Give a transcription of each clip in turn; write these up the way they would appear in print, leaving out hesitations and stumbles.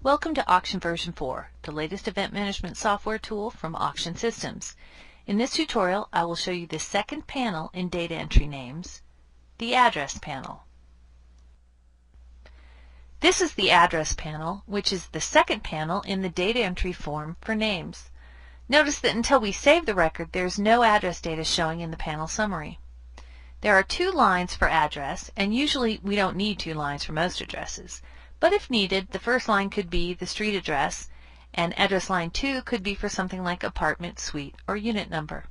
Welcome to Auction version 4, the latest event management software tool from Auction Systems. In this tutorial, I will show you the second panel in data entry names, the address panel. This is the address panel, which is the second panel in the data entry form for names. Notice that until we save the record, there's no address data showing in the panel summary. There are 2 lines for address, and usually we don't need 2 lines for most addresses. But if needed, the first line could be the street address, and address line 2 could be for something like apartment, suite, or unit number.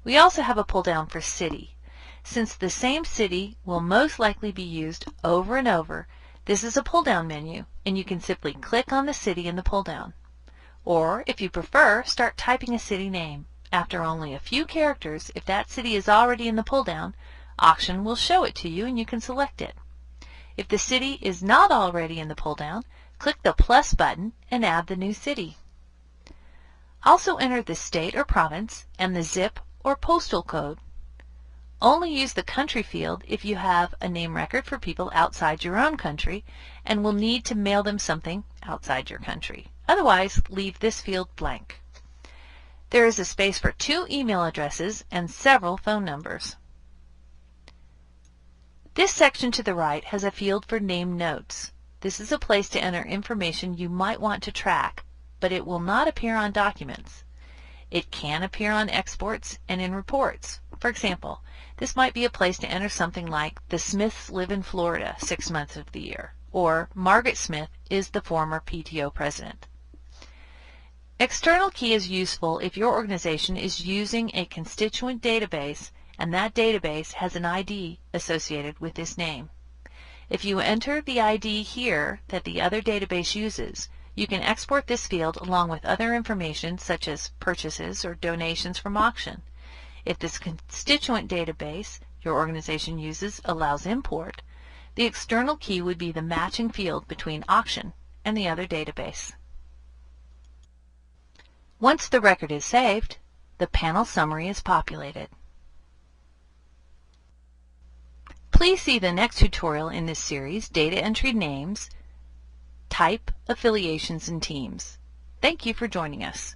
We also have a pull down for city. Since the same city will most likely be used over and over, this is a pull down menu, and you can simply click on the city in the pull down. Or, if you prefer, start typing a city name. After only a few characters, if that city is already in the pull down, Auction will show it to you and you can select it. If the city is not already in the pull down, click the plus button and add the new city. Also enter the state or province and the zip or postal code. Only use the country field if you have a name record for people outside your own country and will need to mail them something outside your country. Otherwise, leave this field blank. There is a space for 2 email addresses and several phone numbers. This section to the right has a field for name notes. This is a place to enter information you might want to track, but it will not appear on documents. It can appear on exports and in reports. For example, this might be a place to enter something like, the Smiths live in Florida 6 months of the year, or Margaret Smith is the former PTO president. External key is useful if your organization is using a constituent database and that database has an ID associated with this name. If you enter the ID here that the other database uses, you can export this field along with other information such as purchases or donations from auction. If this constituent database your organization uses allows import, the external key would be the matching field between auction and the other database. Once the record is saved, the panel summary is populated. Please see the next tutorial in this series, Data Entry Names, Type, Affiliations, and Teams. Thank you for joining us.